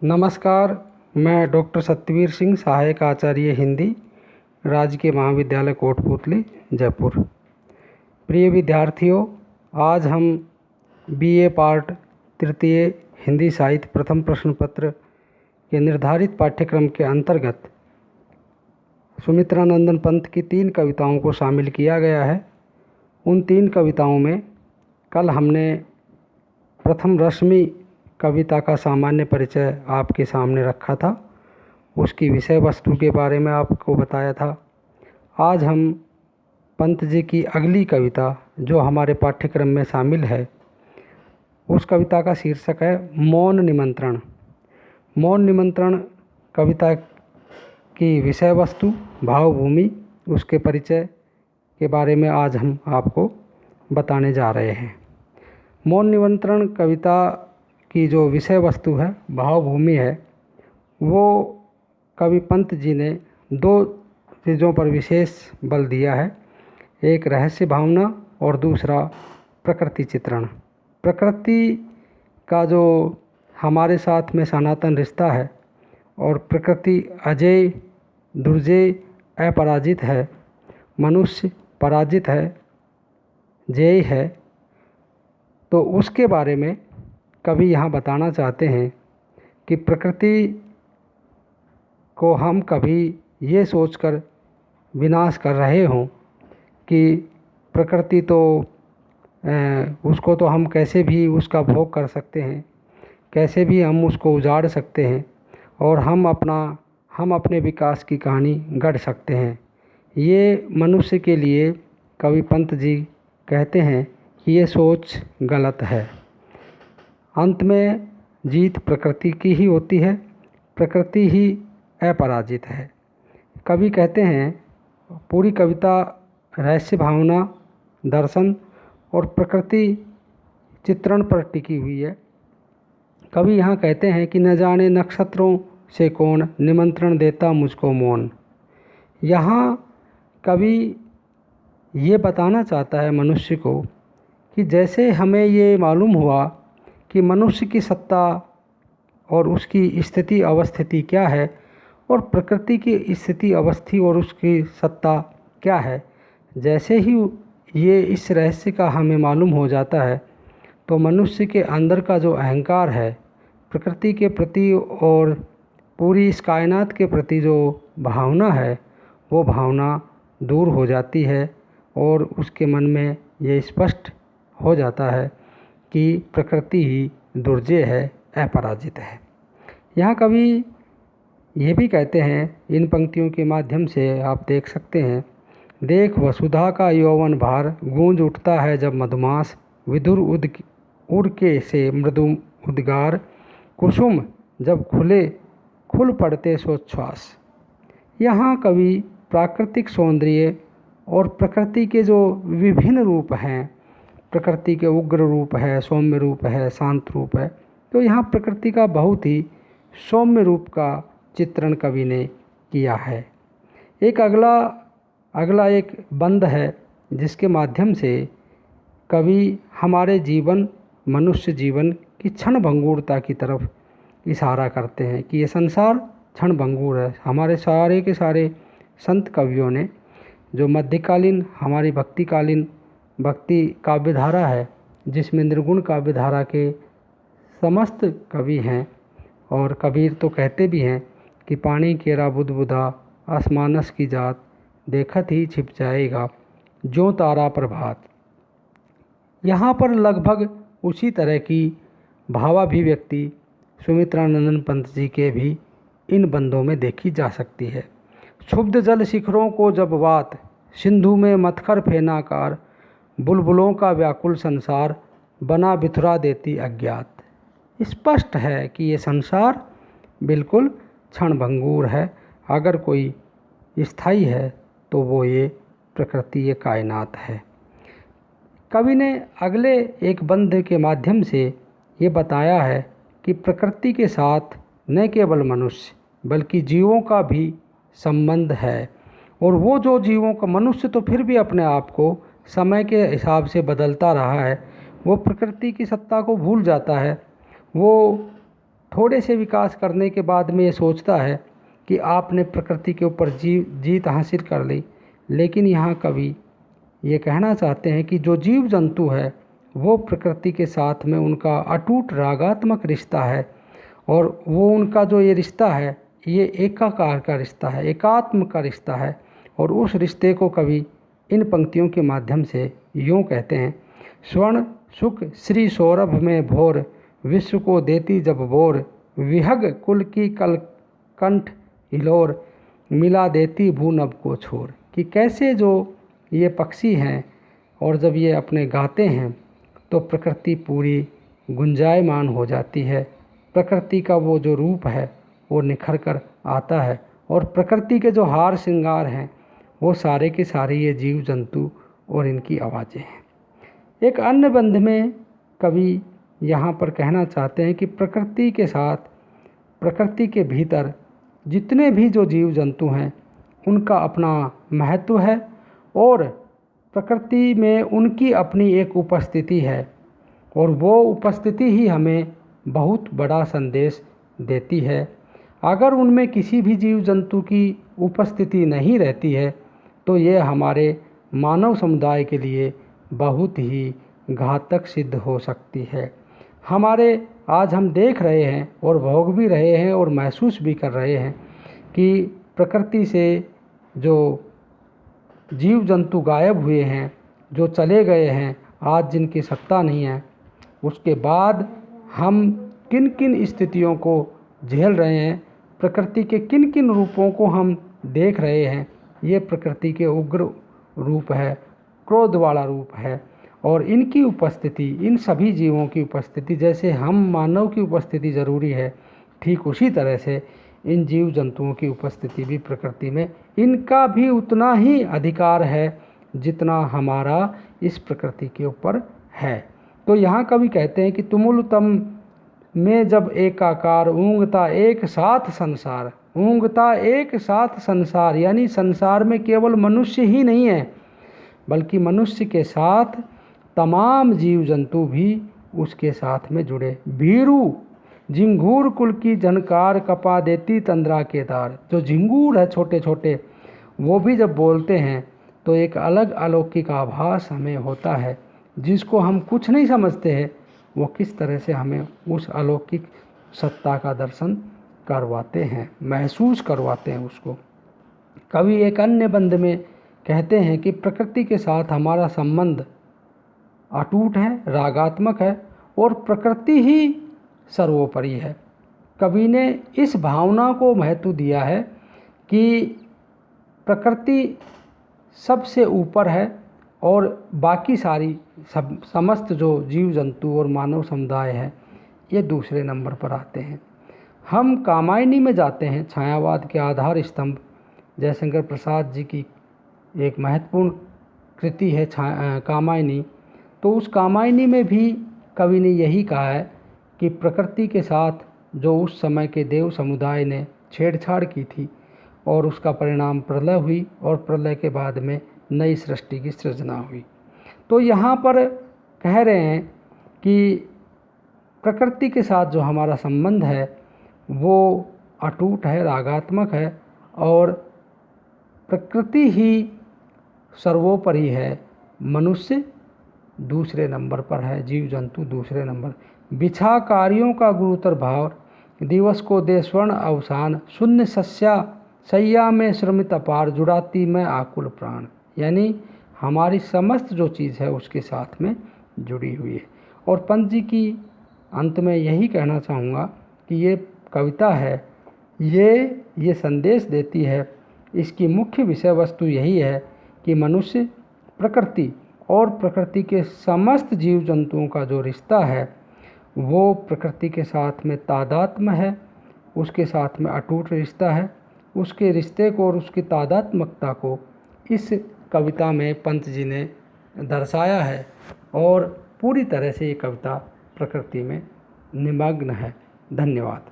नमस्कार। मैं डॉक्टर सत्यवीर सिंह, सहायक आचार्य हिंदी, राजकीय महाविद्यालय कोटपूतली, जयपुर। प्रिय विद्यार्थियों, आज हम बीए पार्ट तृतीय हिंदी साहित्य प्रथम प्रश्न पत्र के निर्धारित पाठ्यक्रम के अंतर्गत सुमित्रानंदन पंत की 3 कविताओं को शामिल किया गया है। उन 3 कविताओं में कल हमने प्रथम रश्मि कविता का सामान्य परिचय आपके सामने रखा था, उसकी विषय वस्तु के बारे में आपको बताया था। आज हम पंत जी की अगली कविता जो हमारे पाठ्यक्रम में शामिल है, उस कविता का शीर्षक है मौन निमंत्रण। मौन निमंत्रण कविता की विषय वस्तु, भावभूमि, उसके परिचय के बारे में आज हम आपको बताने जा रहे हैं। मौन निमंत्रण कविता की जो विषय वस्तु है, भावभूमि है, वो कवि पंत जी ने 2 चीज़ों पर विशेष बल दिया है। एक रहस्य भावना और दूसरा प्रकृति चित्रण। प्रकृति का जो हमारे साथ में सनातन रिश्ता है और प्रकृति अजेय, दुर्जेय, अपराजित है, मनुष्य पराजित है, जेय है, तो उसके बारे में कवि यहाँ बताना चाहते हैं कि प्रकृति को हम कभी ये सोचकर विनाश कर रहे हों कि प्रकृति तो उसको तो हम कैसे भी उसका भोग कर सकते हैं, कैसे भी हम उसको उजाड़ सकते हैं और हम अपने विकास की कहानी गढ़ सकते हैं। ये मनुष्य के लिए कवि पंत जी कहते हैं कि ये सोच गलत है। अंत में जीत प्रकृति की ही होती है, प्रकृति ही अपराजित है। कवि कहते हैं, पूरी कविता रहस्य भावना, दर्शन और प्रकृति चित्रण पर टिकी हुई है। कवि यहाँ कहते हैं कि न जाने नक्षत्रों से कौन निमंत्रण देता मुझको मौन। यहाँ कवि ये बताना चाहता है मनुष्य को कि जैसे हमें ये मालूम हुआ कि मनुष्य की सत्ता और उसकी स्थिति अवस्थिति क्या है और प्रकृति की स्थिति अवस्थी और उसकी सत्ता क्या है, जैसे ही ये इस रहस्य का हमें मालूम हो जाता है तो मनुष्य के अंदर का जो अहंकार है प्रकृति के प्रति और पूरी इस कायनात के प्रति जो भावना है, वो भावना दूर हो जाती है और उसके मन में ये स्पष्ट हो जाता है कि प्रकृति ही दुर्जेय है, अपराजित है। यहाँ कवि ये भी कहते हैं, इन पंक्तियों के माध्यम से आप देख सकते हैं, देख वसुधा का यौवन भार गूंज उठता है जब मधुमास, विधुर उड़ के से मृदु उद्गार, कुसुम जब खुल पड़ते सोच्छ्वास। यहाँ कवि प्राकृतिक सौंदर्य और प्रकृति के जो विभिन्न रूप हैं, प्रकृति के उग्र रूप है, सौम्य रूप है, शांत रूप है, तो यहाँ प्रकृति का बहुत ही सौम्य रूप का चित्रण कवि ने किया है। एक अगला एक बंद है जिसके माध्यम से कवि हमारे जीवन, मनुष्य जीवन की क्षण भंगुरता की तरफ इशारा करते हैं कि ये संसार क्षण भंगुर है। हमारे सारे के सारे संत कवियों ने, जो मध्यकालीन हमारी भक्तिकालीन भक्ति काव्यधारा है, जिसमें निर्गुण काव्यधारा के समस्त कवि हैं, और कबीर तो कहते भी हैं कि पानी केरा बुदबुदा आसमानस की जात, देखत ही छिप जाएगा जो तारा प्रभात। यहाँ पर लगभग उसी तरह की भावाभिव्यक्ति सुमित्रानंदन पंत जी के भी इन बंदों में देखी जा सकती है। क्षुब्ध जल शिखरों को जब वात, सिंधु में मथकर फेनाकार, बुलबुलों का व्याकुल संसार बना बिथुरा देती अज्ञात। स्पष्ट है कि ये संसार बिल्कुल क्षणभंगुर है। अगर कोई स्थायी है तो वो ये प्रकृति, ये कायनात है। कवि ने अगले एक बंध के माध्यम से ये बताया है कि प्रकृति के साथ न केवल मनुष्य बल्कि जीवों का भी संबंध है, और वो जो जीवों का, मनुष्य तो फिर भी अपने आप को समय के हिसाब से बदलता रहा है, वो प्रकृति की सत्ता को भूल जाता है, वो थोड़े से विकास करने के बाद में ये सोचता है कि आपने प्रकृति के ऊपर जीत हासिल कर ली। लेकिन यहाँ कवि ये कहना चाहते हैं कि जो जीव जंतु है वो प्रकृति के साथ में उनका अटूट रागात्मक रिश्ता है, और वो उनका जो ये रिश्ता है ये एकाकार का रिश्ता है, एकात्म का रिश्ता है। और उस रिश्ते को कवि इन पंक्तियों के माध्यम से यूँ कहते हैं। स्वर्ण सुख श्री सौरभ में भोर, विश्व को देती जब बोर, विहग कुल की कल कंठ हिलोर, मिला देती भू नभ को छोर। कि कैसे जो ये पक्षी हैं और जब ये अपने गाते हैं तो प्रकृति पूरी गुंजायमान हो जाती है, प्रकृति का वो जो रूप है वो निखर कर आता है, और प्रकृति के जो हार श्रृंगार हैं वो सारे के सारे ये जीव जंतु और इनकी आवाज़ें हैं। एक अन्य बंध में कवि यहाँ पर कहना चाहते हैं कि प्रकृति के साथ, प्रकृति के भीतर जितने भी जो जीव जंतु हैं उनका अपना महत्व है, और प्रकृति में उनकी अपनी एक उपस्थिति है, और वो उपस्थिति ही हमें बहुत बड़ा संदेश देती है। अगर उनमें किसी भी जीव जंतु की उपस्थिति नहीं रहती है तो ये हमारे मानव समुदाय के लिए बहुत ही घातक सिद्ध हो सकती है। हमारे आज हम देख रहे हैं और भोग भी रहे हैं और महसूस भी कर रहे हैं कि प्रकृति से जो जीव जंतु गायब हुए हैं, जो चले गए हैं, आज जिनकी सत्ता नहीं है, उसके बाद हम किन किन स्थितियों को झेल रहे हैं, प्रकृति के किन किन रूपों को हम देख रहे हैं। ये प्रकृति के उग्र रूप है, क्रोध वाला रूप है, और इनकी उपस्थिति, इन सभी जीवों की उपस्थिति, जैसे हम मानव की उपस्थिति ज़रूरी है, ठीक उसी तरह से इन जीव जंतुओं की उपस्थिति भी प्रकृति में, इनका भी उतना ही अधिकार है जितना हमारा इस प्रकृति के ऊपर है। तो यहाँ कवि कहते हैं कि तुमुलतम में जब एकाकार, ऊँघता एक साथ संसार, ऊँघता एक साथ संसार, यानी संसार में केवल मनुष्य ही नहीं है बल्कि मनुष्य के साथ तमाम जीव जंतु भी उसके साथ में जुड़े। भीरू झिंगूर कुल की झनकार, कपा देती तंद्रा के तार। जो झिंगूर है छोटे छोटे, वो भी जब बोलते हैं तो एक अलग अलौकिक आभास हमें होता है, जिसको हम कुछ नहीं समझते हैं, वो किस तरह से हमें उस अलौकिक सत्ता का दर्शन करवाते हैं, महसूस करवाते हैं उसको। कवि एक अन्य बंद में कहते हैं कि प्रकृति के साथ हमारा संबंध अटूट है, रागात्मक है, और प्रकृति ही सर्वोपरि है। कवि ने इस भावना को महत्व दिया है कि प्रकृति सबसे ऊपर है और बाकी सारी समस्त जो जीव जंतु और मानव समुदाय है ये दूसरे नंबर पर आते हैं। हम कामायनी में जाते हैं, छायावाद के आधार स्तंभ जयशंकर प्रसाद जी की एक महत्वपूर्ण कृति है कामायनी। तो उस कामायनी में भी कवि ने यही कहा है कि प्रकृति के साथ जो उस समय के देव समुदाय ने छेड़छाड़ की थी और उसका परिणाम प्रलय हुई, और प्रलय के बाद में नई सृष्टि की सृजना हुई। तो यहाँ पर कह रहे हैं कि प्रकृति के साथ जो हमारा संबंध है वो अटूट है, रागात्मक है, और प्रकृति ही सर्वोपरि है, मनुष्य दूसरे नंबर पर है, जीव जंतु दूसरे नंबर। बिछा कार्यों का गुरुतर भाव, दिवस को दे स्वर्ण अवसान, शून्य सैया में श्रमित अपार, जुड़ाती में आकुल प्राण। यानी हमारी समस्त जो चीज़ है उसके साथ में जुड़ी हुई है। और पंत जी की अंत में यही कहना चाहूँगा कि ये कविता है, ये संदेश देती है, इसकी मुख्य विषय वस्तु यही है कि मनुष्य, प्रकृति और प्रकृति के समस्त जीव जंतुओं का जो रिश्ता है वो प्रकृति के साथ में तादात्म्य है, उसके साथ में अटूट रिश्ता है। उसके रिश्ते को और उसकी तादात्मकता को इस कविता में पंत जी ने दर्शाया है, और पूरी तरह से ये कविता प्रकृति में निमग्न है। धन्यवाद।